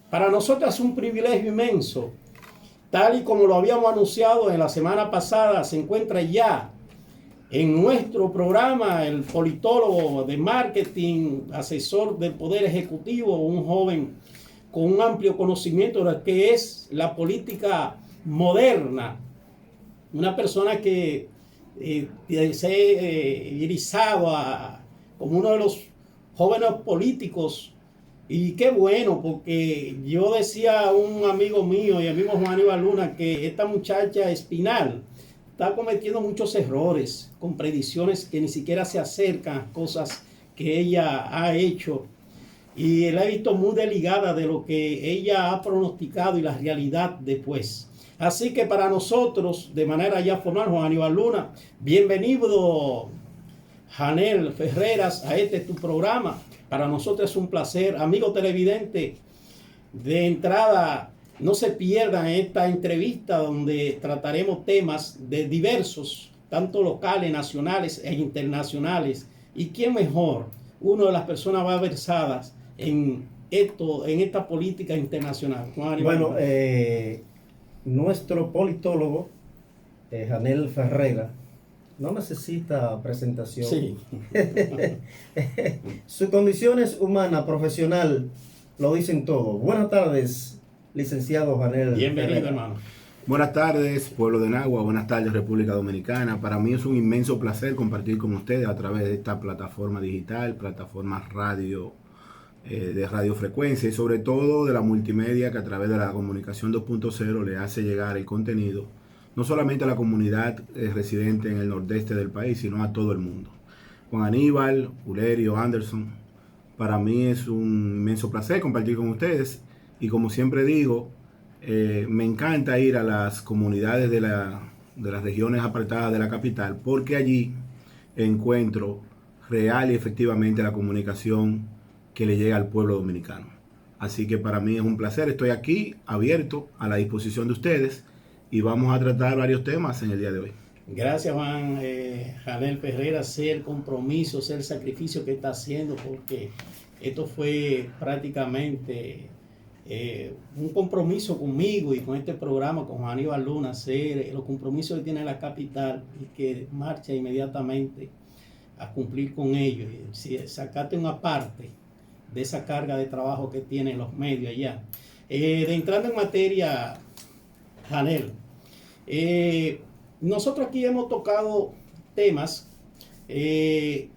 Para nosotros es un privilegio inmenso. Tal y como lo habíamos anunciado en la semana pasada, se encuentra ya en nuestro programa el politólogo de marketing, asesor del Poder Ejecutivo, un joven con un amplio conocimiento de lo que es la política moderna, una persona que se ha irizado como uno de los jóvenes políticos. Y qué bueno, porque yo decía a un amigo mío y amigo Juan Aníbal Luna que esta muchacha Espinal está cometiendo muchos errores con predicciones que ni siquiera se acercan a cosas que ella ha hecho. Y la he visto muy desligada de lo que ella ha pronosticado y la realidad después. Así que para nosotros, de manera ya formal, Juan Aníbal Luna, bienvenido, Janel Ferreras, a este tu programa. Para nosotros es un placer. Amigo televidente, de entrada, no se pierdan esta entrevista donde trataremos temas de diversos, tanto locales, nacionales e internacionales. ¿Y quién mejor? Una de las personas más versadas en esta política internacional. Bueno, nuestro politólogo, Janel Ferreira, no necesita presentación. Sí. Sus condiciones humanas, profesional, lo dicen todo. Buenas tardes, licenciado Janel. Bienvenido, Ferreira. hermano. Buenas tardes, pueblo de Nagua, buenas tardes, República Dominicana. Para mí es un inmenso placer compartir con ustedes a través de esta plataforma digital, plataforma radio, de radiofrecuencia y sobre todo de la multimedia que a través de la comunicación 2.0 le hace llegar el contenido no solamente a la comunidad residente en el nordeste del país, sino a todo el mundo. Juan Aníbal, Ulerio, Anderson, para mí es un inmenso placer compartir con ustedes y como siempre digo, me encanta ir a las comunidades de las regiones apartadas de la capital porque allí encuentro real y efectivamente la comunicación que le llega al pueblo dominicano. Así que para mí es un placer, estoy aquí abierto a la disposición de ustedes y vamos a tratar varios temas en el día de hoy. Gracias, Juan Janel Ferreira, sé el compromiso, sé el sacrificio que está haciendo, porque esto fue prácticamente un compromiso conmigo y con este programa, con Juan Aníbal Luna, sé los compromisos que tiene la capital y que marcha inmediatamente a cumplir con ellos. Si sacate una parte de esa carga de trabajo que tienen los medios allá. De entrando en materia, Janel, nosotros aquí hemos tocado temas del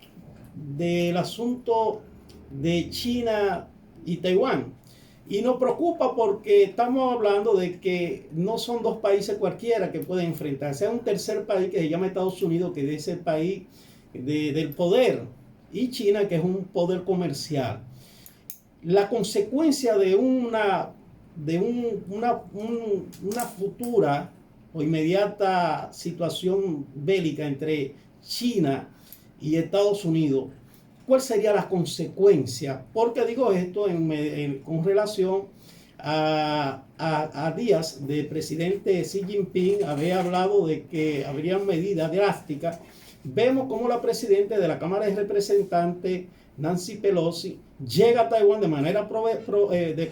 asunto de China y Taiwán. Y nos preocupa porque estamos hablando de que no son dos países cualquiera que pueden enfrentarse. Hay un tercer país que se llama Estados Unidos, que es el país del poder, y China, que es un poder comercial. La consecuencia de una futura o inmediata situación bélica entre China y Estados Unidos, ¿cuál sería la consecuencia? Porque digo esto con relación a días del presidente Xi Jinping había hablado de que habrían medidas drásticas. Vemos como la presidenta de la Cámara de Representantes, Nancy Pelosi, llega a Taiwán de manera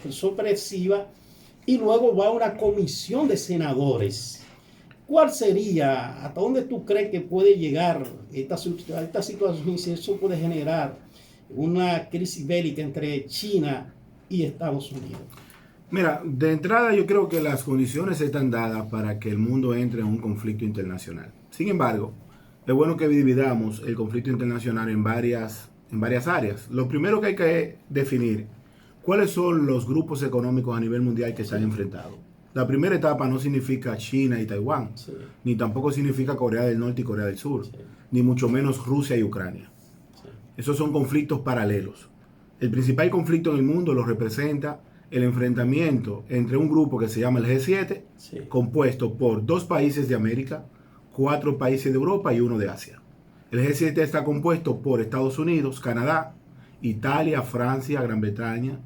sorpresiva y luego va a una comisión de senadores. ¿Cuál sería, hasta dónde tú crees que puede llegar esta situación, si eso puede generar una crisis bélica entre China y Estados Unidos? Mira, de entrada yo creo que las condiciones están dadas para que el mundo entre en un conflicto internacional. Sin embargo, es bueno que dividamos el conflicto internacional en varias áreas. Lo primero que hay que definir, ¿cuáles son los grupos económicos a nivel mundial que se han enfrentado? La primera etapa no significa China y Taiwán, Sí. ni tampoco significa Corea del Norte y Corea del Sur, Sí. ni mucho menos Rusia y Ucrania. Sí. Esos son conflictos paralelos. El principal conflicto en el mundo lo representa el enfrentamiento entre un grupo que se llama el G7, Sí. compuesto por 2 países de América, 4 países de Europa y 1 de Asia. El G7 está compuesto por Estados Unidos, Canadá, Italia, Francia, Gran Bretaña,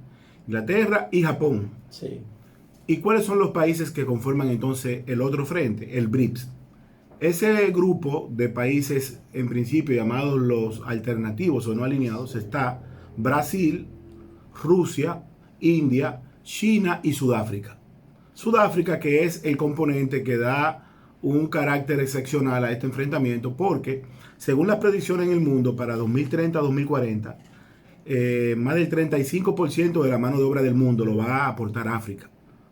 Inglaterra y Japón. Sí. ¿Y cuáles son los países que conforman entonces el otro frente? El BRICS. Ese grupo de países, en principio llamados los alternativos o no alineados, está Brasil, Rusia, India, China y Sudáfrica. Sudáfrica, que es el componente que da un carácter excepcional a este enfrentamiento, porque según las predicciones en el mundo para 2030-2040, más del 35% de la mano de obra del mundo lo va a aportar África.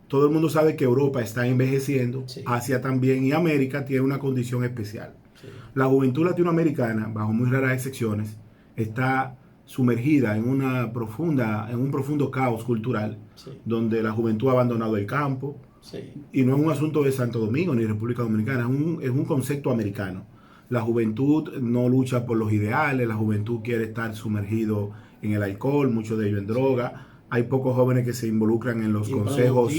Todo el mundo sabe que Europa está envejeciendo, sí. Asia también, y América tiene una condición especial. Sí. La juventud latinoamericana, bajo muy raras excepciones, está sumergida en un profundo caos cultural, sí. Donde la juventud ha abandonado el campo, sí. Y no es un asunto de Santo Domingo ni República Dominicana, es un concepto americano. La juventud no lucha por los ideales, la juventud quiere estar sumergido en el alcohol, muchos de ellos en droga. Sí. Hay pocos jóvenes que se involucran en los consejos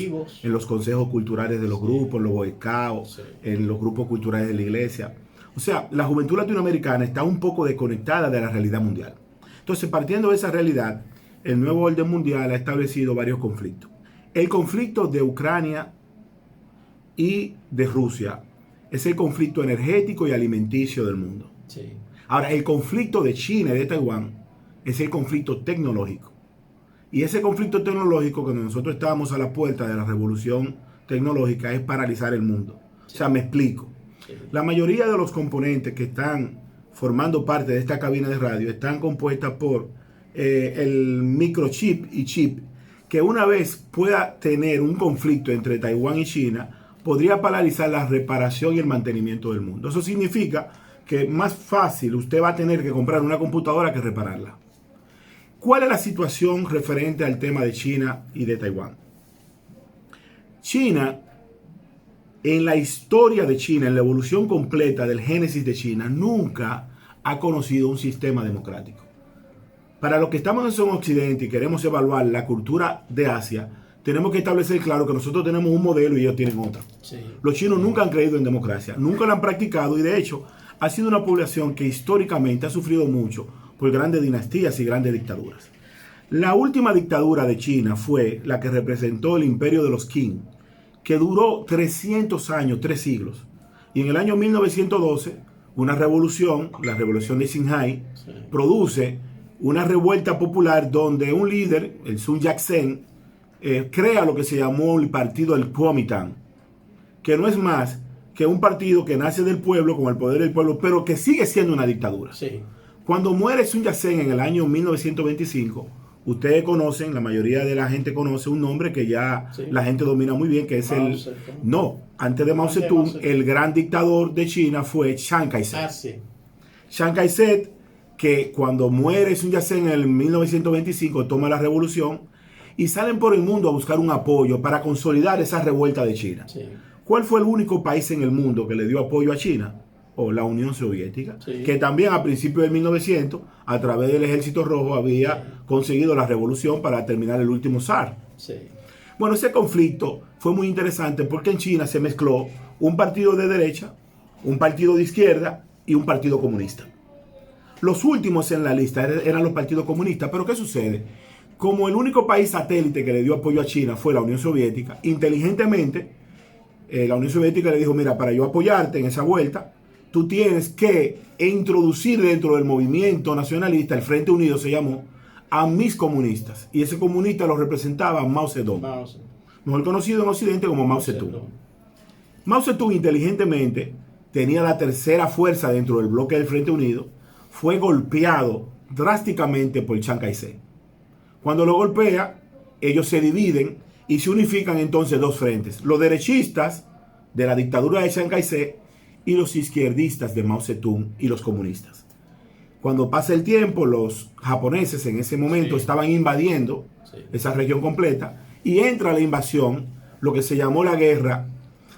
culturales de los grupos, en los boy scouts, sí. En los grupos culturales de la iglesia. O sea, la juventud latinoamericana está un poco desconectada de la realidad mundial. Entonces, partiendo de esa realidad, el nuevo orden mundial ha establecido varios conflictos. El conflicto de Ucrania y de Rusia es el conflicto energético y alimenticio del mundo. Sí. Ahora, el conflicto de China y de Taiwán es el conflicto tecnológico. Y ese conflicto tecnológico, cuando nosotros estábamos a la puerta de la revolución tecnológica, es paralizar el mundo. Sí. O sea, me explico. Sí. La mayoría de los componentes que están formando parte de esta cabina de radio están compuestas por el microchip y chip, que una vez pueda tener un conflicto entre Taiwán y China, podría paralizar la reparación y el mantenimiento del mundo. Eso significa que más fácil usted va a tener que comprar una computadora que repararla. ¿Cuál es la situación referente al tema de China y de Taiwán? China, en la historia de China, en la evolución completa del génesis de China, nunca ha conocido un sistema democrático. Para los que estamos en Occidente y queremos evaluar la cultura de Asia, tenemos que establecer claro que nosotros tenemos un modelo y ellos tienen otro. Sí. Los chinos nunca han creído en democracia, nunca la han practicado y de hecho ha sido una población que históricamente ha sufrido mucho por grandes dinastías y grandes dictaduras. La última dictadura de China fue la que representó el imperio de los Qing, que duró 300 años, 3 siglos. Y en el año 1912, una revolución, la revolución de Xinhai, sí. Produce una revuelta popular donde un líder, el Sun Yat-sen, crea lo que se llamó el partido del Kuomintang, que no es más que un partido que nace del pueblo, con el poder del pueblo, pero que sigue siendo una dictadura. Sí. Cuando muere Sun Yat-sen en el año 1925, ustedes conocen, la mayoría de la gente conoce un nombre que ya sí. La gente domina muy bien, que es Mao Zedong. No, antes de Mao Zedong, el gran dictador de China fue Chiang Kai-shek. Ah, sí. Chiang Kai-shek, que cuando muere Sun Yat-sen en el 1925, toma la revolución y salen por el mundo a buscar un apoyo para consolidar esa revuelta de China. Sí. ¿Cuál fue el único país en el mundo que le dio apoyo a China? O la Unión Soviética, sí. Que también a principios del 1900, a través del Ejército Rojo, había sí. Conseguido la revolución para terminar el último zar. Sí. Bueno, ese conflicto fue muy interesante porque en China se mezcló un partido de derecha, un partido de izquierda y un partido comunista. Los últimos en la lista eran los partidos comunistas, pero ¿qué sucede? Como el único país satélite que le dio apoyo a China fue la Unión Soviética, inteligentemente la Unión Soviética le dijo, mira, para yo apoyarte en esa vuelta, tú tienes que introducir dentro del movimiento nacionalista, el Frente Unido se llamó, a mis comunistas. Y ese comunista lo representaba Mao Zedong. Mejor conocido en Occidente como Mao Zedong. Mao Zedong inteligentemente tenía la tercera fuerza dentro del bloque del Frente Unido, fue golpeado drásticamente por Chiang Kai-shek. Cuando lo golpea, ellos se dividen y se unifican entonces dos frentes. Los derechistas de la dictadura de Chiang Kai-shek y los izquierdistas de Mao Zedong y los comunistas. Cuando pasa el tiempo, los japoneses en ese momento sí. Estaban invadiendo sí. Esa región completa y entra la invasión, lo que se llamó la guerra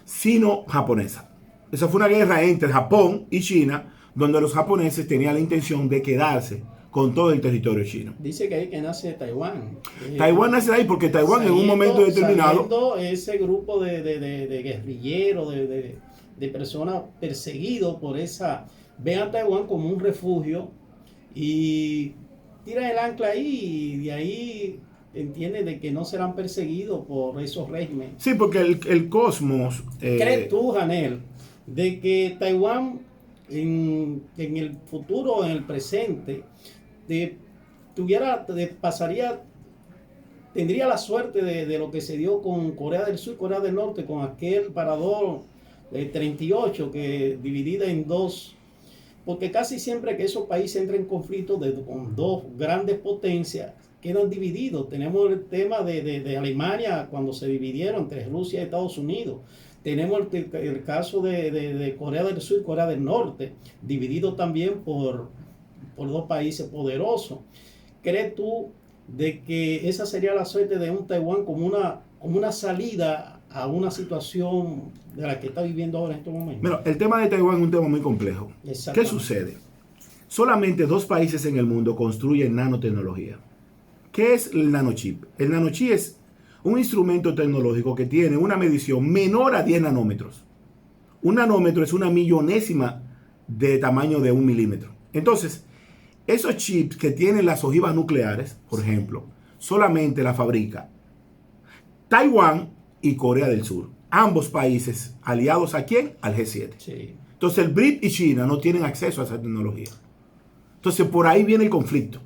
sino-japonesa. Esa fue una guerra entre Japón y China, donde los japoneses tenían la intención de quedarse con todo el territorio chino. Dice que ahí que nace Taiwán. Taiwán nace ahí porque Taiwán en un momento determinado... Ese grupo de guerrilleros, de personas perseguidos por esa... Ven a Taiwán como un refugio y tiran el ancla ahí y de ahí entienden de que no serán perseguidos por esos regímenes. Sí, porque el cosmos... ¿Crees tú, Janel, de que Taiwán en el futuro, en el presente, pasaría tendría la suerte de lo que se dio con Corea del Sur y Corea del Norte, con aquel parador de 38 que dividida en dos, porque casi siempre que esos países entran en conflicto con dos grandes potencias, quedan divididos. Tenemos el tema de Alemania cuando se dividieron entre Rusia y Estados Unidos. Tenemos el caso de Corea del Sur y Corea del Norte, dividido también por dos países poderosos. ¿Crees tú de que esa sería la suerte de un Taiwán como una salida a una situación de la que está viviendo ahora en estos momentos? Bueno, el tema de Taiwán es un tema muy complejo. ¿Qué sucede? Solamente 2 países en el mundo construyen nanotecnología. ¿Qué es el nanochip? El nanochip es un instrumento tecnológico que tiene una medición menor a 10 nanómetros. Un nanómetro es una millonésima de tamaño de 1 milímetro. Entonces, esos chips que tienen las ojivas nucleares, por ejemplo, solamente la fabrica Taiwán y Corea del Sur. Ambos países aliados ¿a quién? Al G7. Sí. Entonces, el BRIC y China no tienen acceso a esa tecnología. Entonces, por ahí viene el conflicto.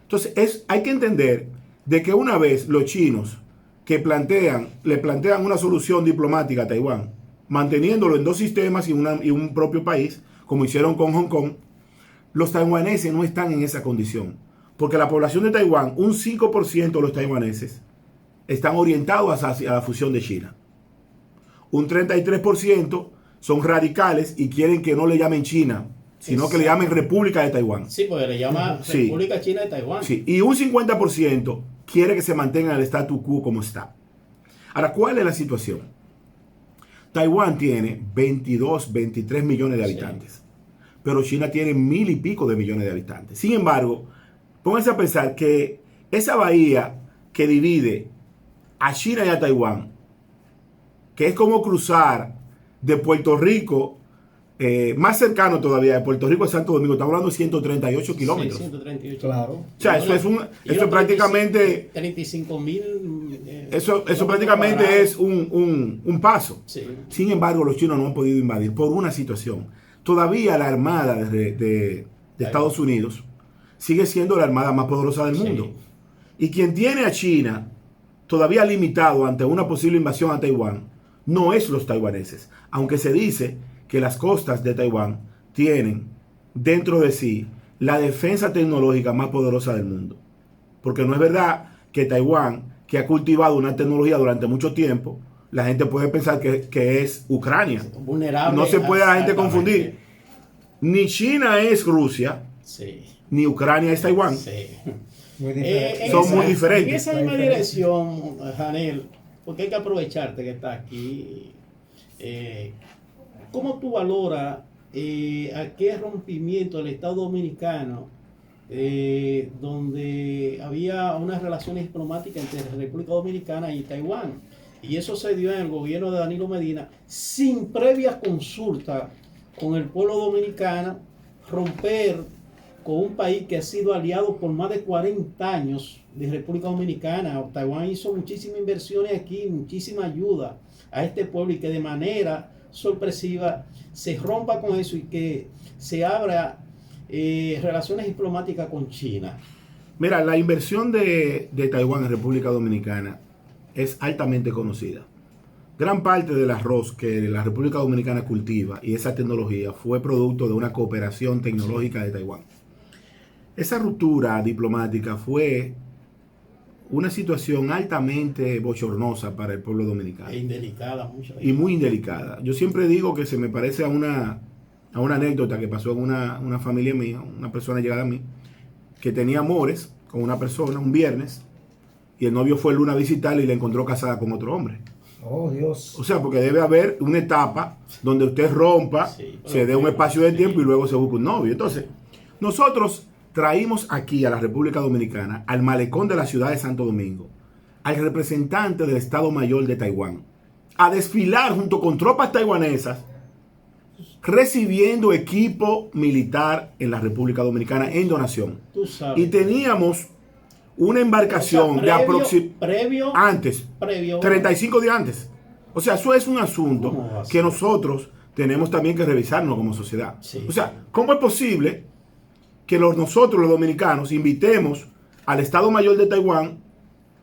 Entonces, hay que entender de que una vez los chinos que le plantean una solución diplomática a Taiwán, manteniéndolo en 2 sistemas y un propio país, como hicieron con Hong Kong, los taiwaneses no están en esa condición. Porque la población de Taiwán, un 5% de los taiwaneses, están orientados hacia la fusión de China. Un 33% son radicales y quieren que no le llamen China, sino que le llamen República de Taiwán. Sí, porque le llama República China de Taiwán. Sí, y un 50% quiere que se mantenga el status quo como está. Ahora, ¿cuál es la situación? Taiwán tiene 22, 23 millones de habitantes, pero China tiene 1,000 y pico de millones de habitantes. Sin embargo, pónganse a pensar que esa bahía que divide a China y a Taiwán, que es como cruzar de Puerto Rico, más cercano todavía, de Puerto Rico a Santo Domingo, estamos hablando de 138 kilómetros. Sí, 138. Claro. O sea, eso es prácticamente... 35.000... Eso prácticamente es un paso. Sí. Sin embargo, los chinos no han podido invadir por una situación. Todavía la armada de Estados Unidos sigue siendo la armada más poderosa del mundo. Sí. Y quien tiene a China todavía limitado ante una posible invasión a Taiwán no es los taiwaneses. Aunque se dice que las costas de Taiwán tienen dentro de sí la defensa tecnológica más poderosa del mundo. Porque no es verdad que Taiwán, que ha cultivado una tecnología durante mucho tiempo, la gente puede pensar que es Ucrania. Vulnerable. No se puede la gente confundir. Ni China es Rusia, sí, ni Ucrania es Taiwán. Sí. Son muy diferentes. En esa misma dirección, Janel, porque hay que aprovecharte que está aquí. ¿Cómo tú valoras aquel rompimiento del Estado Dominicano, donde había unas relaciones diplomáticas entre la República Dominicana y Taiwán? Y eso se dio en el gobierno de Danilo Medina, sin previa consulta con el pueblo dominicano, romper con un país que ha sido aliado por más de 40 años de República Dominicana. Taiwán hizo muchísimas inversiones aquí, muchísima ayuda a este pueblo, y que de manera sorpresiva se rompa con eso y que se abra relaciones diplomáticas con China. Mira, la inversión de Taiwán en República Dominicana es altamente conocida. Gran parte del arroz que la República Dominicana cultiva y esa tecnología fue producto de una cooperación tecnológica de Taiwán. Esa ruptura diplomática fue una situación altamente bochornosa para el pueblo dominicano. E indelicada, mucho. Y muy indelicada. Yo siempre digo que se me parece a una anécdota que pasó en una familia mía, una persona llegada a mí, que tenía amores con una persona un viernes, y el novio fue el lunes a visitarla y la encontró casada con otro hombre. Oh, Dios. O sea, porque debe haber una etapa donde usted rompa, se dé un espacio de tiempo y luego se busca un novio. Entonces, nosotros traímos aquí a la República Dominicana, al malecón de la ciudad de Santo Domingo, al representante del Estado Mayor de Taiwán, a desfilar junto con tropas taiwanesas, recibiendo equipo militar en la República Dominicana en donación. Y teníamos una embarcación, o sea, previo 35 días antes. O sea, eso es un asunto que nosotros tenemos también que revisarnos como sociedad. Sí. O sea, ¿cómo es posible que nosotros los dominicanos invitemos al Estado Mayor de Taiwán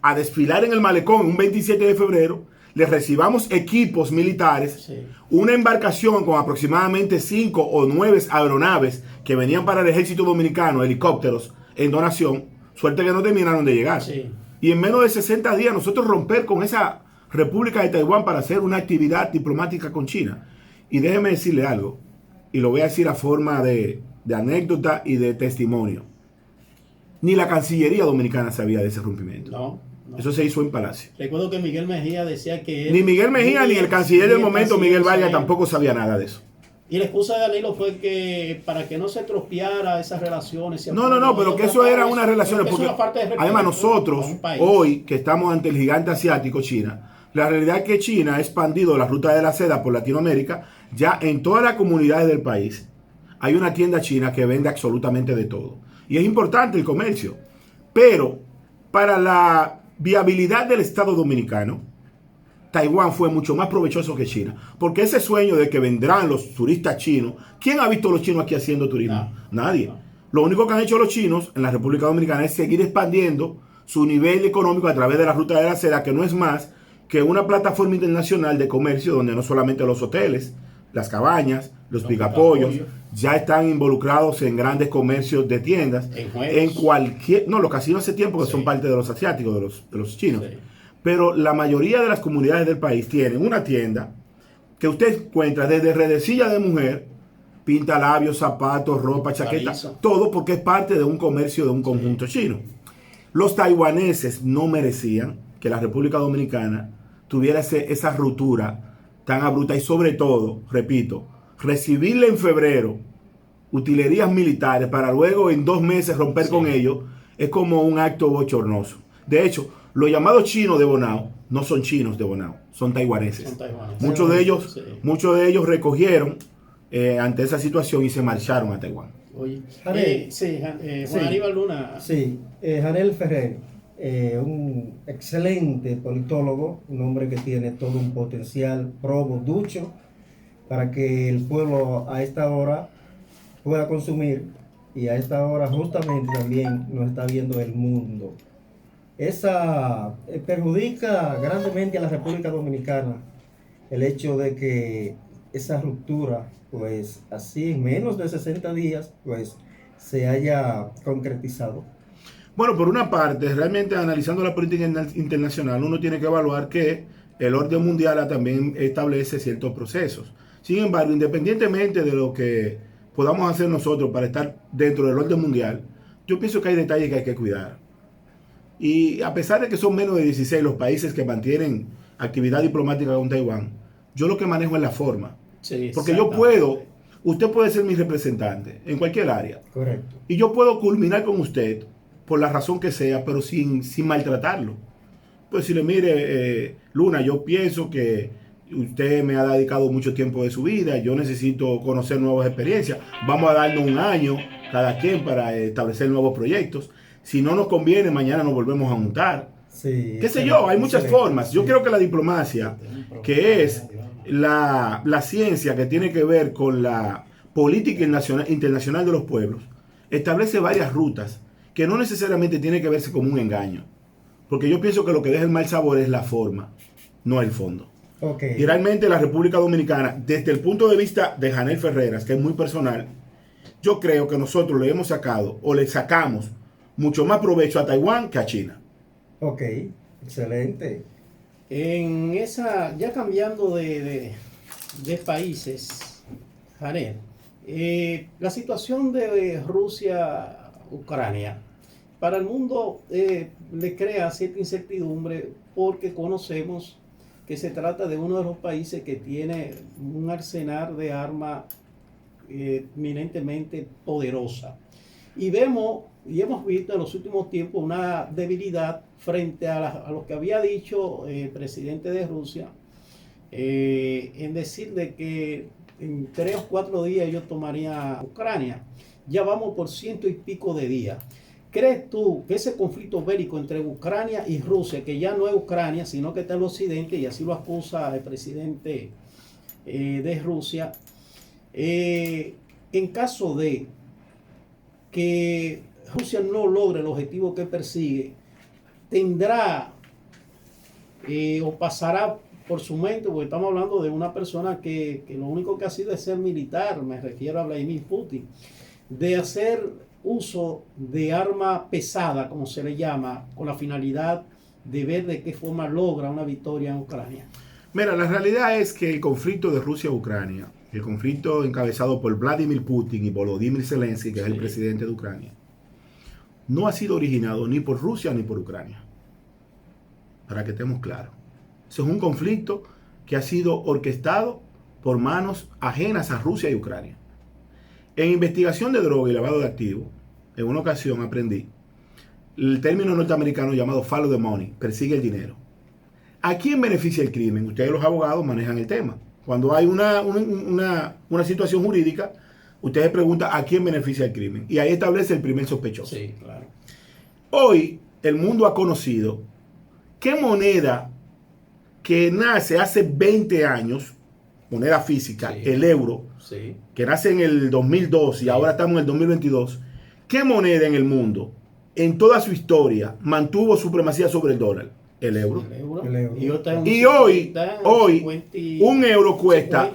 a desfilar en el malecón un 27 de febrero, les recibamos equipos militares, Sí. una embarcación con aproximadamente 5 o 9 aeronaves que venían para el ejército dominicano, helicópteros, en donación, suerte que no terminaron de llegar. Sí. Y en menos de 60 días nosotros romper con esa República de Taiwán para hacer una actividad diplomática con China. Y déjeme decirle algo, y lo voy a decir a forma de anécdota y de testimonio. Ni la Cancillería Dominicana sabía de ese rompimiento. No, no. Eso se hizo en Palacio. Recuerdo que Miguel Mejía decía que... Ni Miguel Mejía ni el canciller del momento, Miguel Vargas, sabía. tampoco sabía nada de eso. Y la excusa de Danilo fue que para que no se tropeara esas relaciones... No, pero que eso era una relación. Porque además nosotros, hoy que estamos ante el gigante asiático, China, la realidad es que China ha expandido la ruta de la seda por Latinoamérica. Ya en todas las comunidades del país hay una tienda china que vende absolutamente de todo. Y es importante el comercio. Pero para la viabilidad del Estado dominicano, Taiwán fue mucho más provechoso que China. Porque ese sueño de que vendrán los turistas chinos, ¿quién ha visto a los chinos aquí haciendo turismo? No. Nadie. No. Lo único que han hecho los chinos en la República Dominicana es seguir expandiendo su nivel económico a través de la ruta de la seda, que no es más que una plataforma internacional de comercio donde no solamente los hoteles, las cabañas, los picapollos ya están involucrados en grandes comercios de tiendas, en cualquier, no, los casinos hace tiempo que Sí. son parte de los asiáticos, de los chinos, Sí. pero la mayoría de las comunidades del país tienen una tienda que usted encuentra desde redecilla de mujer, pinta labios, zapatos, ropa, chaqueta, todo porque es parte de un comercio de un conjunto chino. Los taiwaneses no merecían que la República Dominicana tuviera esa ruptura tan abrupta y sobre todo, repito, recibirle en febrero utilerías militares para luego en 2 meses romper Sí. con ellos es como un acto bochornoso. De hecho, los llamados chinos de Bonao no son chinos de Bonao, son taiwaneses. Son taiwaneses. Muchos de ellos recogieron ante esa situación y se marcharon a Taiwán. Oye, Janel. Juan Aníbal Luna. Sí, Janel Ferrer, un excelente politólogo, un hombre que tiene todo un potencial probo, ducho, para que el pueblo a esta hora pueda consumir, y a esta hora justamente también nos está viendo el mundo. Esa perjudica grandemente a la República Dominicana el hecho de que esa ruptura, pues así en menos de 60 días, pues se haya concretizado. Bueno, por una parte, realmente analizando la política internacional, uno tiene que evaluar que el orden mundial también establece ciertos procesos. Sin embargo, independientemente de lo que podamos hacer nosotros para estar dentro del orden mundial, yo pienso que hay detalles que hay que cuidar. Y a pesar de que son menos de 16 los países que mantienen actividad diplomática con Taiwán, yo lo que manejo es la forma. Sí, Porque yo puedo, usted puede ser mi representante en cualquier área. Correcto. Y yo puedo culminar con usted por la razón que sea, pero sin maltratarlo. Pues si le mire, Luna, yo pienso que usted me ha dedicado mucho tiempo de su vida, yo necesito conocer nuevas experiencias, vamos a darnos un año cada quien para establecer nuevos proyectos. Si no nos conviene, mañana nos volvemos a juntar. Sí, ¿Qué sé yo? Hay muchas formas. Yo creo que la diplomacia, que es la ciencia que tiene que ver con la política internacional de los pueblos, establece varias rutas que no necesariamente tiene que verse como un engaño. Porque yo pienso que lo que deja el mal sabor es la forma, no el fondo. Okay. Y realmente la República Dominicana, desde el punto de vista de Janel Ferreras, que es muy personal, yo creo que nosotros le hemos sacado o le sacamos mucho más provecho a Taiwán que a China. Ok, excelente. En esa, ya cambiando de países, Janel, la situación de Rusia-Ucrania para el mundo le crea cierta incertidumbre porque conocemos que se trata de uno de los países que tiene un arsenal de armas eminentemente poderosa. Y vemos y hemos visto en los últimos tiempos una debilidad frente a lo que había dicho el presidente de Rusia, en decir de que en 3 o 4 días ellos tomarían Ucrania. Ya vamos por 100 y pico de días. ¿Crees tú que ese conflicto bélico entre Ucrania y Rusia, que ya no es Ucrania, sino que está en el occidente, y así lo acusa el presidente de Rusia, en caso de que Rusia no logre el objetivo que persigue, tendrá o pasará por su mente, porque estamos hablando de una persona que lo único que ha sido es ser militar, me refiero a Vladimir Putin, de hacer uso de arma pesada, como se le llama, con la finalidad de ver de qué forma logra una victoria en Ucrania? Mira, la realidad es que el conflicto de Rusia-Ucrania, el conflicto encabezado por Vladimir Putin y Volodymyr Zelensky, que es el presidente de Ucrania, no ha sido originado ni por Rusia ni por Ucrania. Para que estemos claros. Ese es un conflicto que ha sido orquestado por manos ajenas a Rusia y Ucrania. En investigación de droga y lavado de activos, en una ocasión aprendí el término norteamericano llamado follow the money, persigue el dinero. ¿A quién beneficia el crimen? Ustedes los abogados manejan el tema. Cuando hay una situación jurídica, ustedes preguntan a quién beneficia el crimen. Y ahí establece el primer sospechoso. Sí, claro. Hoy el mundo ha conocido qué moneda que nace hace 20 años, moneda física, sí, el euro, sí, que nace en el 2002 y sí, ahora estamos en el 2022, ¿qué moneda en el mundo, en toda su historia, mantuvo supremacía sobre el dólar? El euro. El euro. Y hoy, un euro cuesta,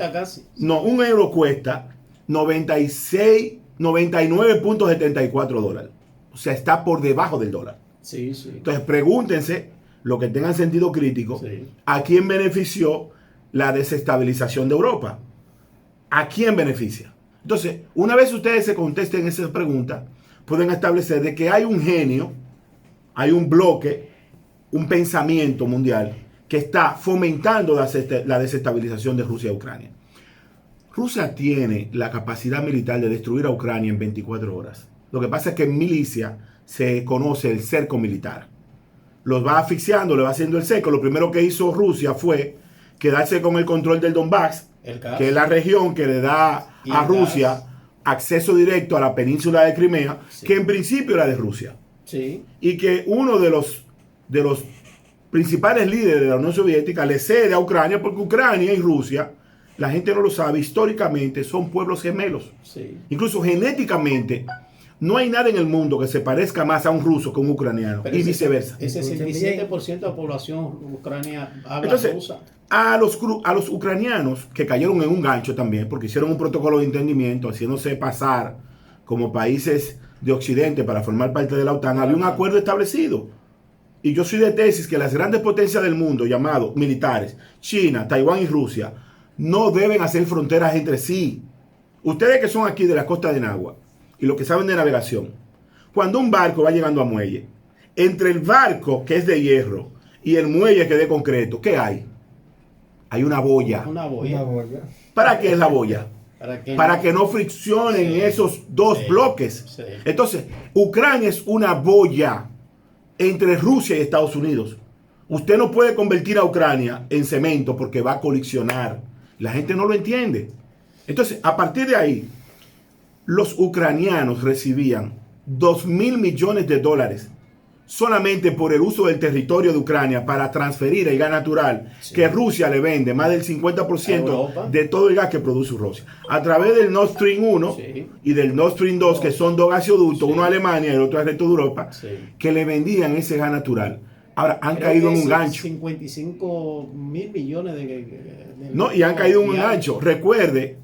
un euro cuesta 99.74 dólares. O sea, está por debajo del dólar. Sí, sí. Entonces, pregúntense, lo que tengan sentido crítico, sí, ¿a quién benefició la desestabilización de Europa? ¿A quién beneficia? Entonces, una vez ustedes se contesten esas preguntas, pueden establecer de que hay un genio, hay un bloque, un pensamiento mundial que está fomentando la desestabilización de Rusia y Ucrania. Rusia tiene la capacidad militar de destruir a Ucrania en 24 horas. Lo que pasa es que en milicia se conoce el cerco militar. Los va asfixiando, le va haciendo el cerco. Lo primero que hizo Rusia fue quedarse con el control del Donbass, que es la región que le da a Rusia acceso directo a la península de Crimea, sí, que en principio era de Rusia. Sí. Y que uno de los principales líderes de la Unión Soviética le cede a Ucrania, porque Ucrania y Rusia, la gente no lo sabe, históricamente son pueblos gemelos. Sí. Incluso genéticamente, no hay nada en el mundo que se parezca más a un ruso que un ucraniano. Pero y viceversa. Ese 67% de la población ucrania habla Entonces, rusa. A los ucranianos, que cayeron en un gancho también, porque hicieron un protocolo de entendimiento, haciéndose pasar como países de Occidente para formar parte de la OTAN, había un acuerdo establecido. Y yo soy de tesis que las grandes potencias del mundo, llamados militares, China, Taiwán y Rusia, no deben hacer fronteras entre sí. Ustedes que son aquí de la costa de Nagua y los que saben de navegación, cuando un barco va llegando a muelle, entre el barco, que es de hierro, y el muelle, que es de concreto, ¿qué hay? Hay una boya. Una boya. ¿Para qué es la boya? Para que no friccionen, sí, esos dos, sí, bloques. Sí. Entonces, Ucrania es una boya entre Rusia y Estados Unidos. Usted no puede convertir a Ucrania en cemento porque va a colisionar. La gente no lo entiende. Entonces, a partir de ahí, los ucranianos recibían 2.000 millones de dólares solamente por el uso del territorio de Ucrania para transferir el gas natural, sí, que Rusia le vende más del 50% de todo el gas que produce Rusia. A través del Nord Stream 1, sí, y del Nord Stream 2, que son dos gasoductos, sí, uno a Alemania y el otro al resto de Europa, sí, que le vendían ese gas natural. Ahora, han caído en un gancho. 55.000 millones de no, y han caído en un gancho. Recuerde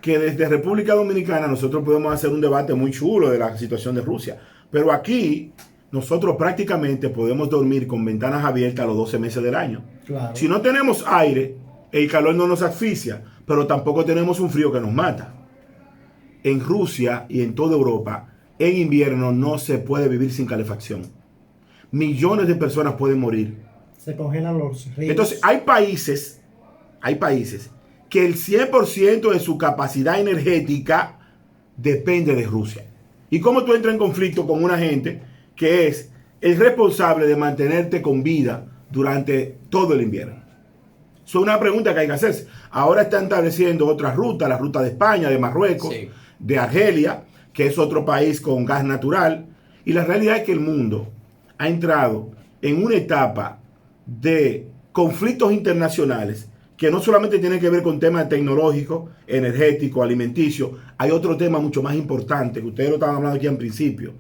que desde República Dominicana nosotros podemos hacer un debate muy chulo de la situación de Rusia. Pero aquí nosotros prácticamente podemos dormir con ventanas abiertas los 12 meses del año. Claro. Si no tenemos aire, el calor no nos asfixia, pero tampoco tenemos un frío que nos mata. En Rusia y en toda Europa, en invierno no se puede vivir sin calefacción. Millones de personas pueden morir. Se congelan los ríos. Entonces, hay países que el 100% de su capacidad energética depende de Rusia. ¿Y cómo tú entras en conflicto con una gente que es el responsable de mantenerte con vida durante todo el invierno? Es una pregunta que hay que hacerse. Ahora están estableciendo otra ruta, la ruta de España, de Marruecos, sí, de Argelia, que es otro país con gas natural. Y la realidad es que el mundo ha entrado en una etapa de conflictos internacionales que no solamente tienen que ver con temas tecnológicos, energéticos, alimenticios. Hay otro tema mucho más importante, que ustedes lo estaban hablando aquí en principio: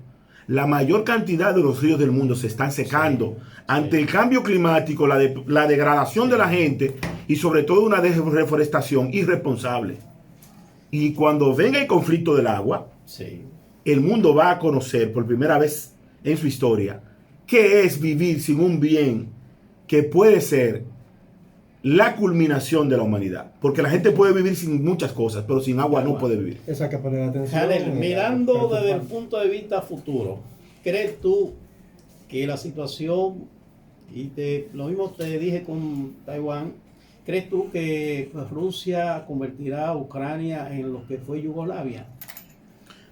la mayor cantidad de los ríos del mundo se están secando ante el cambio climático, la degradación de la gente y sobre todo una deforestación irresponsable. Y cuando venga el conflicto del agua, el mundo va a conocer por primera vez en su historia qué es vivir sin un bien que puede ser la culminación de la humanidad. Porque la gente puede vivir sin muchas cosas, pero sin agua no puede vivir. Eso hay que poner atención. Janel, mirando desde el punto de vista futuro, ¿crees tú que la situación, y lo mismo te dije con Taiwán, ¿crees tú que Rusia convertirá a Ucrania en lo que fue Yugoslavia?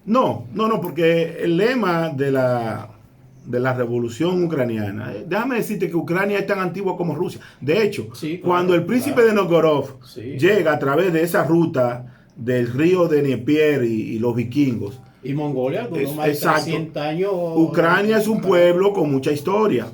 No, porque el lema de la revolución ucraniana, déjame decirte que Ucrania es tan antigua como Rusia. De hecho, cuando el príncipe de Novgorod llega a través de esa ruta del río de Dnieper y los vikingos, y Mongolia duró más de 300 años. Ucrania es un pueblo con mucha historia.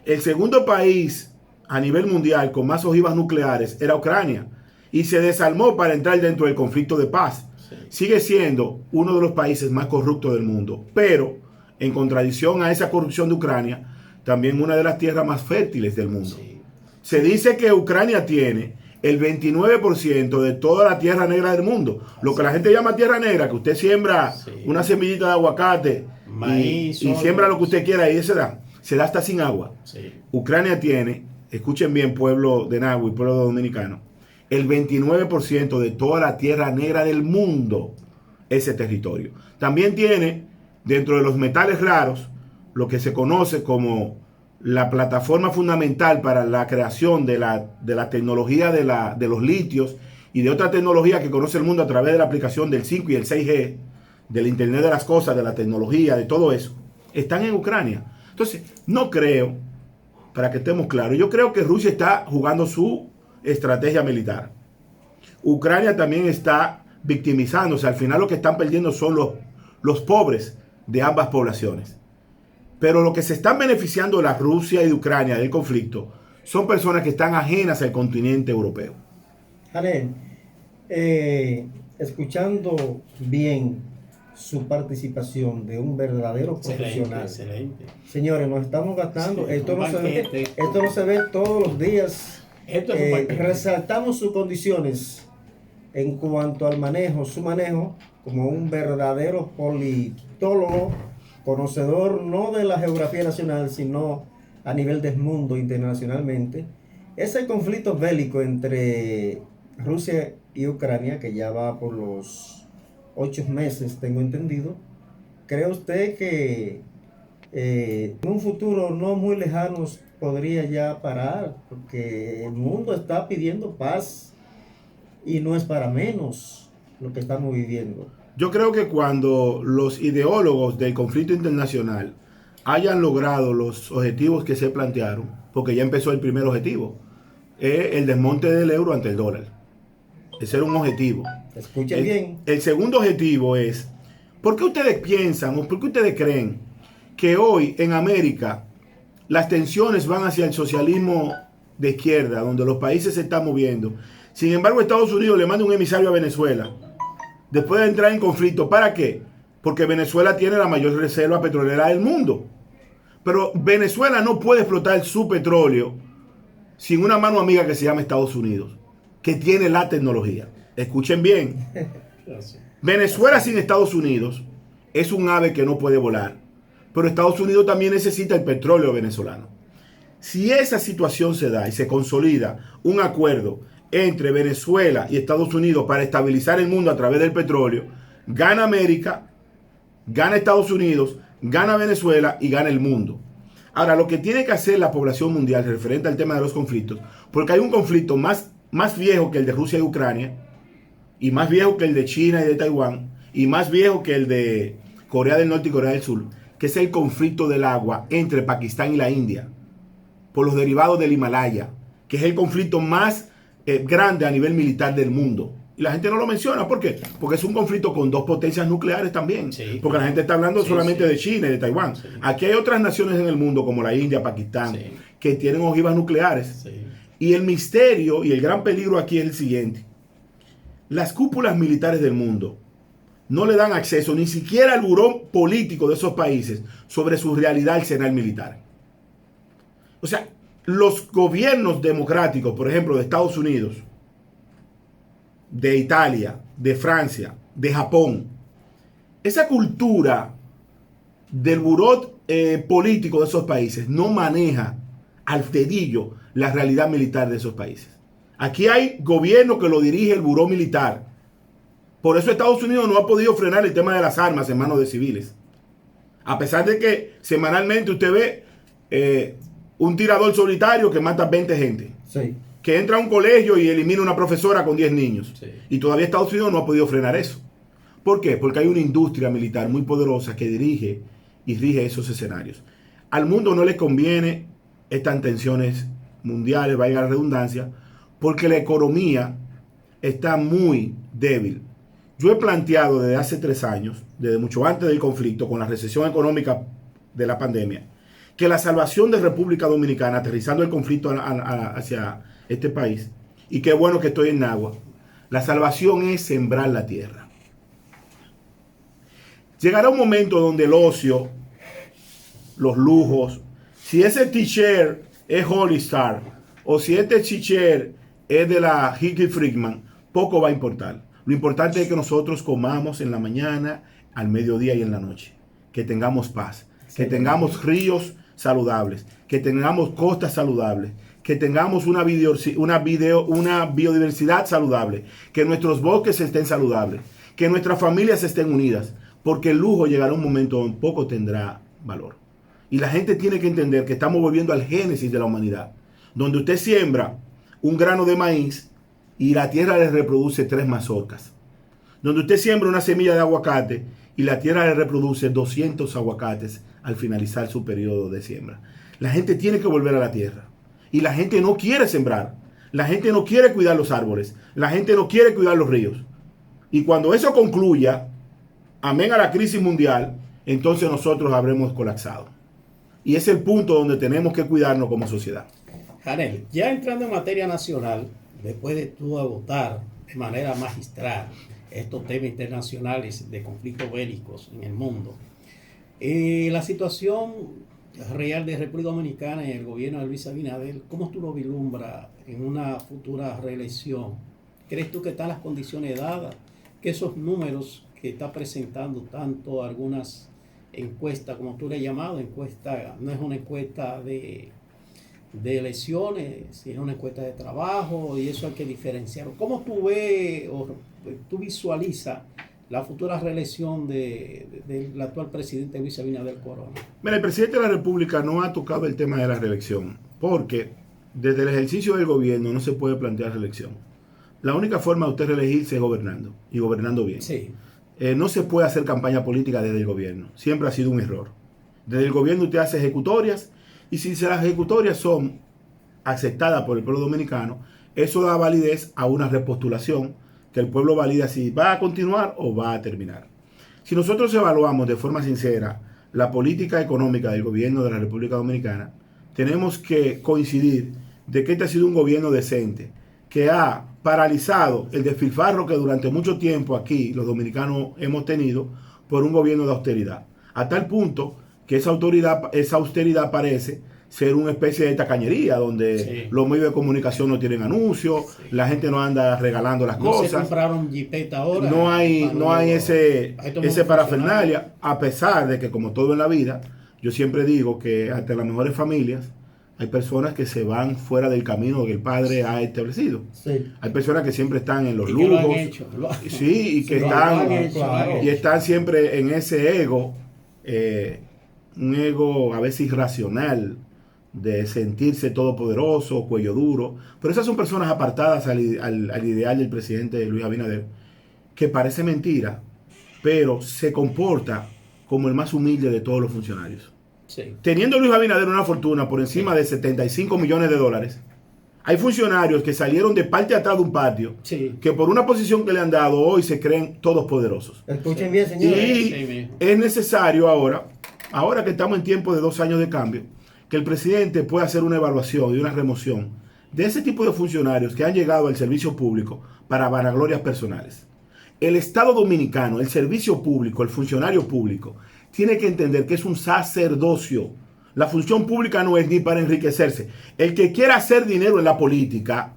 El segundo país a nivel mundial con más ojivas nucleares era Ucrania y se desarmó para entrar dentro del conflicto de paz. Sigue siendo uno de los países más corruptos del mundo, pero en contradicción a esa corrupción de Ucrania, también una de las tierras más fértiles del mundo. Se dice que Ucrania tiene el 29% de toda la tierra negra del mundo. Lo que la gente llama tierra negra, que usted siembra una semillita de aguacate, maíz, y siembra lo que usted quiera y se da hasta sin agua. Ucrania tiene, escuchen bien, pueblo de Nagua y pueblo dominicano, el 29% de toda la tierra negra del mundo, ese territorio. También tiene, dentro de los metales raros, lo que se conoce como la plataforma fundamental para la creación de la tecnología de los litios y de otra tecnología que conoce el mundo a través de la aplicación del 5 y el 6G, del Internet de las cosas, de la tecnología, de todo eso, están en Ucrania. Entonces, no creo, para que estemos claros, yo creo que Rusia está jugando su estrategia militar. Ucrania también está victimizándose. Al final lo que están perdiendo son los pobres de ambas poblaciones. Pero lo que se están beneficiando de la Rusia y de Ucrania del conflicto son personas que están ajenas al continente europeo. Janel, escuchando bien su participación de un verdadero profesional. Excelente. Señores, nos estamos gastando. Esto no se ve todos los días. Resaltamos sus condiciones en cuanto al manejo, su manejo como un verdadero politólogo, conocedor no de la geografía nacional, sino a nivel del mundo internacionalmente. Ese conflicto bélico entre Rusia y Ucrania, que ya va por los 8 meses, tengo entendido, ¿cree usted que en un futuro no muy lejano podría ya parar? Porque el mundo está pidiendo paz y no es para menos lo que estamos viviendo. Yo creo que cuando los ideólogos del conflicto internacional hayan logrado los objetivos que se plantearon, porque ya empezó el primer objetivo, el desmonte del euro ante el dólar. Ese era un objetivo. Escuchen bien. El segundo objetivo es, ¿por qué ustedes piensan o por qué ustedes creen que hoy en América las tensiones van hacia el socialismo de izquierda, donde los países se están moviendo? Sin embargo, Estados Unidos le manda un emisario a Venezuela después de entrar en conflicto. ¿Para qué? Porque Venezuela tiene la mayor reserva petrolera del mundo. Pero Venezuela no puede explotar su petróleo sin una mano amiga que se llama Estados Unidos, que tiene la tecnología. Escuchen bien. Venezuela sin Estados Unidos es un ave que no puede volar. Pero Estados Unidos también necesita el petróleo venezolano. Si esa situación se da y se consolida un acuerdo entre Venezuela y Estados Unidos para estabilizar el mundo a través del petróleo, gana América, gana Estados Unidos, gana Venezuela y gana el mundo. Ahora, lo que tiene que hacer la población mundial referente al tema de los conflictos, porque hay un conflicto más viejo que el de Rusia y Ucrania, y más viejo que el de China y de Taiwán, y más viejo que el de Corea del Norte y Corea del Sur, que es el conflicto del agua entre Pakistán y la India, por los derivados del Himalaya, que es el conflicto más grande a nivel militar del mundo. Y la gente no lo menciona. ¿Por qué? Porque es un conflicto con 2 potencias nucleares también. Porque la gente está hablando solamente de China y de Taiwán. Aquí hay otras naciones en el mundo, como la India, Pakistán, que tienen ojivas nucleares. Y el misterio y el gran peligro aquí es el siguiente. Las cúpulas militares del mundo no le dan acceso ni siquiera al buró político de esos países sobre su realidad arsenal militar. O sea, los gobiernos democráticos, por ejemplo, de Estados Unidos, de Italia, de Francia, de Japón, esa cultura del buró político de esos países no maneja al dedillo la realidad militar de esos países. Aquí hay gobierno que lo dirige el buró militar. Por eso Estados Unidos no ha podido frenar el tema de las armas en manos de civiles. A pesar de que semanalmente usted ve un tirador solitario que mata 20 gente. Sí. Que entra a un colegio y elimina a una profesora con 10 niños. Sí. Y todavía Estados Unidos no ha podido frenar eso. ¿Por qué? Porque hay una industria militar muy poderosa que dirige y rige esos escenarios. Al mundo no le conviene estas tensiones mundiales, valga la redundancia, porque la economía está muy débil. Yo he planteado desde hace 3 años, desde mucho antes del conflicto, con la recesión económica de la pandemia, que la salvación de República Dominicana, aterrizando el conflicto hacia este país, y qué bueno que estoy en Nagua, la salvación es sembrar la tierra. Llegará un momento donde el ocio, los lujos, si ese t-shirt es Hollister o si este t-shirt es de la Hickey Friedman, poco va a importar. Lo importante es que nosotros comamos en la mañana, al mediodía y en la noche. Que tengamos paz, que tengamos ríos saludables, que tengamos costas saludables, que tengamos una biodiversidad saludable, que nuestros bosques estén saludables, que nuestras familias estén unidas, porque el lujo llegará un momento donde poco tendrá valor. Y la gente tiene que entender que estamos volviendo al génesis de la humanidad, donde usted siembra un grano de maíz y la tierra le reproduce 3 mazorcas. Donde usted siembra una semilla de aguacate y la tierra le reproduce 200 aguacates al finalizar su periodo de siembra. La gente tiene que volver a la tierra. Y la gente no quiere sembrar. La gente no quiere cuidar los árboles. La gente no quiere cuidar los ríos. Y cuando eso concluya, amén a la crisis mundial, entonces nosotros habremos colapsado. Y es el punto donde tenemos que cuidarnos como sociedad. Janel, ya entrando en materia nacional, después de tú agotar de manera magistral estos temas internacionales de conflictos bélicos en el mundo, la situación real de República Dominicana y el gobierno de Luis Abinader, ¿cómo tú lo vislumbras en una futura reelección? ¿Crees tú que están las condiciones dadas? Que esos números que está presentando tanto algunas encuestas, como tú le has llamado, encuesta, no es una encuesta de elecciones, sino una encuesta de trabajo, y eso hay que diferenciarlo. ¿Cómo tú ves o tú visualizas la futura reelección del actual presidente Luis Abinader Corona? Mira, el presidente de la República no ha tocado el tema de la reelección, porque desde el ejercicio del gobierno no se puede plantear reelección. La única forma de usted reelegirse es gobernando, y gobernando bien. Sí. No se puede hacer campaña política desde el gobierno. Siempre ha sido un error. Desde el gobierno usted hace ejecutorias, y si las ejecutorias son aceptadas por el pueblo dominicano, eso da validez a una repostulación que el pueblo valida si va a continuar o va a terminar. Si nosotros evaluamos de forma sincera la política económica del gobierno de la República Dominicana, tenemos que coincidir de que este ha sido un gobierno decente, que ha paralizado el despilfarro que durante mucho tiempo aquí los dominicanos hemos tenido por un gobierno de austeridad. A tal punto que esa austeridad parece ser una especie de tacañería, donde los medios de comunicación no tienen anuncios, la gente no anda regalando las cosas. No se compraron jipeta ahora. No hay ese parafernalia, a pesar de que, como todo en la vida, yo siempre digo que ante las mejores familias hay personas que se van fuera del camino que el padre ha establecido. Sí. Hay personas que siempre están en los lujos. Lo han hecho. Sí, y que están siempre en ese ego, un ego a veces irracional, de sentirse todopoderoso, cuello duro. Pero esas son personas apartadas al ideal del presidente Luis Abinader, que parece mentira, pero se comporta como el más humilde de todos los funcionarios. Sí. Teniendo Luis Abinader una fortuna por encima de 75 millones de dólares, hay funcionarios que salieron de parte atrás de un patio, que por una posición que le han dado hoy se creen todos poderosos. Escuchen bien, señores. Y es necesario ahora que estamos en tiempo de 2 años de cambio, que el presidente pueda hacer una evaluación y una remoción de ese tipo de funcionarios que han llegado al servicio público para vanaglorias personales. el Estado dominicano, el servicio público, el funcionario público, tiene que entender que es un sacerdocio. La función pública no es ni para enriquecerse. El que quiera hacer dinero en la política,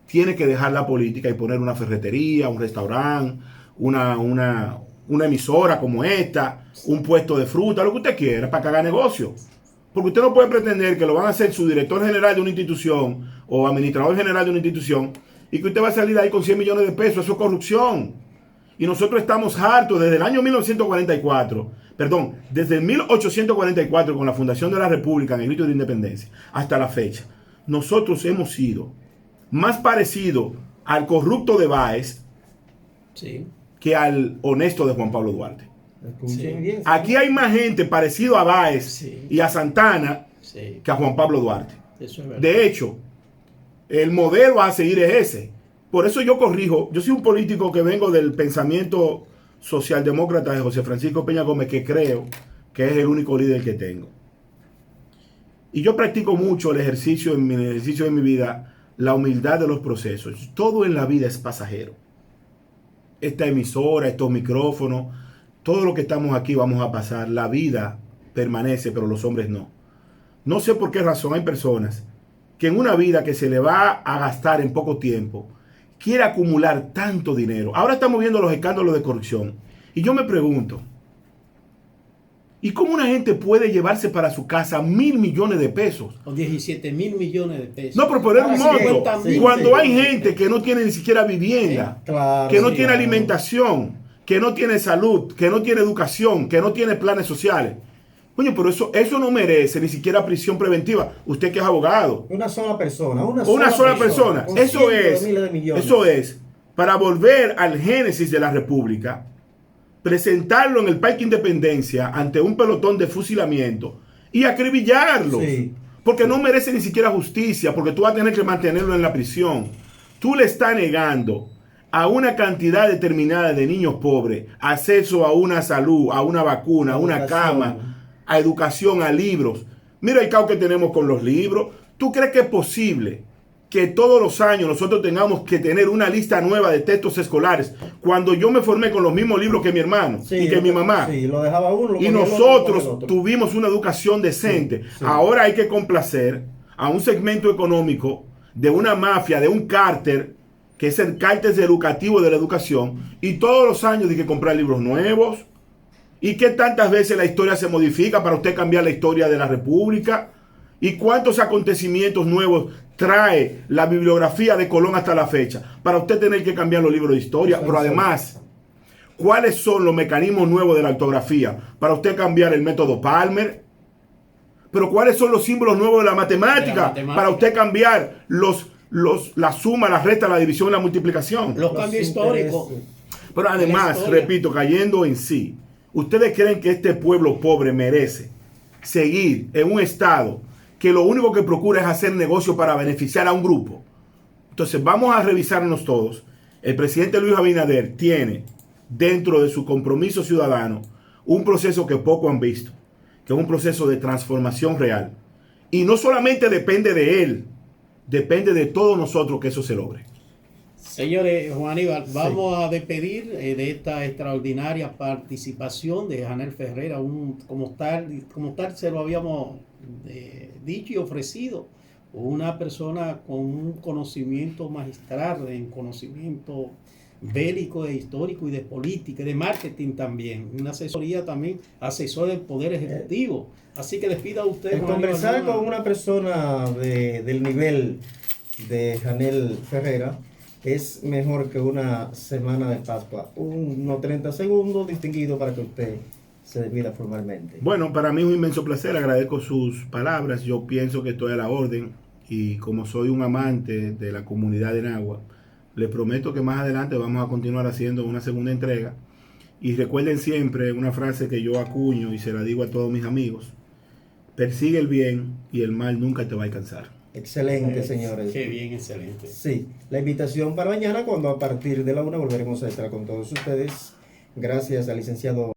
tiene que dejar la política y poner una ferretería, un restaurante, una emisora como esta, un puesto de fruta, lo que usted quiera, para que haga negocio. Porque usted no puede pretender que lo van a hacer su director general de una institución o administrador general de una institución y que usted va a salir ahí con 100 millones de pesos. Eso es corrupción. Y nosotros estamos hartos desde el año 1844 con la fundación de la República en el grito de independencia hasta la fecha. Nosotros hemos sido más parecidos al corrupto de Báez que al honesto de Juan Pablo Duarte. Bien, aquí hay más gente parecido a Báez y a Santana que a Juan Pablo Duarte. Eso es verdad. De hecho, el modelo a seguir es ese. Por eso yo corrijo. Yo soy un político que vengo del pensamiento socialdemócrata de José Francisco Peña Gómez, que creo que es el único líder que tengo. Y yo practico mucho el ejercicio de mi vida, la humildad de los procesos. Todo en la vida es pasajero. Esta emisora, estos micrófonos, todo lo que estamos aquí vamos a pasar. La vida permanece, pero los hombres no. No sé por qué razón hay personas que en una vida que se le va a gastar en poco tiempo, quiere acumular tanto dinero. Ahora estamos viendo los escándalos de corrupción. Y yo me pregunto, ¿y cómo una gente puede llevarse para su casa 1.000 millones de pesos? O 17.000 millones de pesos. No, pero poner un monto. Cuando hay gente que no tiene ni siquiera vivienda, que no tiene alimentación, que no tiene salud, que no tiene educación, que no tiene planes sociales. Coño, pero eso no merece ni siquiera prisión preventiva. Usted que es abogado. Una sola persona. Una sola persona. Eso es, para volver al génesis de la República, presentarlo en el Parque Independencia ante un pelotón de fusilamiento y acribillarlo. Porque no merece ni siquiera justicia, porque tú vas a tener que mantenerlo en la prisión. Tú le estás negando a una cantidad determinada de niños pobres acceso a una salud, a una vacuna, a una cama, a educación, a libros. Mira el caos que tenemos con los libros. ¿Tú crees que es posible que todos los años nosotros tengamos que tener una lista nueva de textos escolares cuando yo me formé con los mismos libros que mi hermano y que mi mamá? Lo dejaba uno, y nosotros tuvimos una educación decente. Ahora hay que complacer a un segmento económico de una mafia, de un cártel, que es el cártel educativo de la educación, y todos los años hay que comprar libros nuevos. ¿Y qué tantas veces la historia se modifica para usted cambiar la historia de la República? ¿Y cuántos acontecimientos nuevos trae la bibliografía de Colón hasta la fecha para usted tener que cambiar los libros de historia? Pero además, ¿cuáles son los mecanismos nuevos de la ortografía para usted cambiar el método Palmer? Pero ¿cuáles son los símbolos nuevos de la matemática para usted cambiar la suma, la resta, la división y la multiplicación? Los cambios históricos. Pero además, repito, cayendo en sí, ¿ustedes creen que este pueblo pobre merece seguir en un estado que lo único que procura es hacer negocio para beneficiar a un grupo? Entonces vamos a revisarnos todos. El presidente Luis Abinader tiene dentro de su compromiso ciudadano un proceso que poco han visto, que es un proceso de transformación real. Y no solamente depende de él, depende de todos nosotros que eso se logre. Señores, Juan Aníbal, vamos a despedir de esta extraordinaria participación de Janel Ferreira, como tal se lo habíamos dicho y ofrecido, una persona con un conocimiento magistral, en conocimiento bélico e histórico y de política y de marketing también, una asesoría también, asesor del Poder Ejecutivo. Así que despida usted. Conversar con una persona del nivel de Janel Ferreira es mejor que una semana de Pascua. Unos 30 segundos distinguido para que usted se despida formalmente. Bueno, para mí es un inmenso placer, agradezco sus palabras. Yo pienso que estoy a la orden y como soy un amante de la comunidad de Nagua, les prometo que más adelante vamos a continuar haciendo una segunda entrega. Y recuerden siempre una frase que yo acuño y se la digo a todos mis amigos: persigue el bien y el mal nunca te va a alcanzar. Excelente, señores. Qué bien, excelente. Sí, la invitación para mañana, cuando a partir de la 1 volveremos a estar con todos ustedes. Gracias al licenciado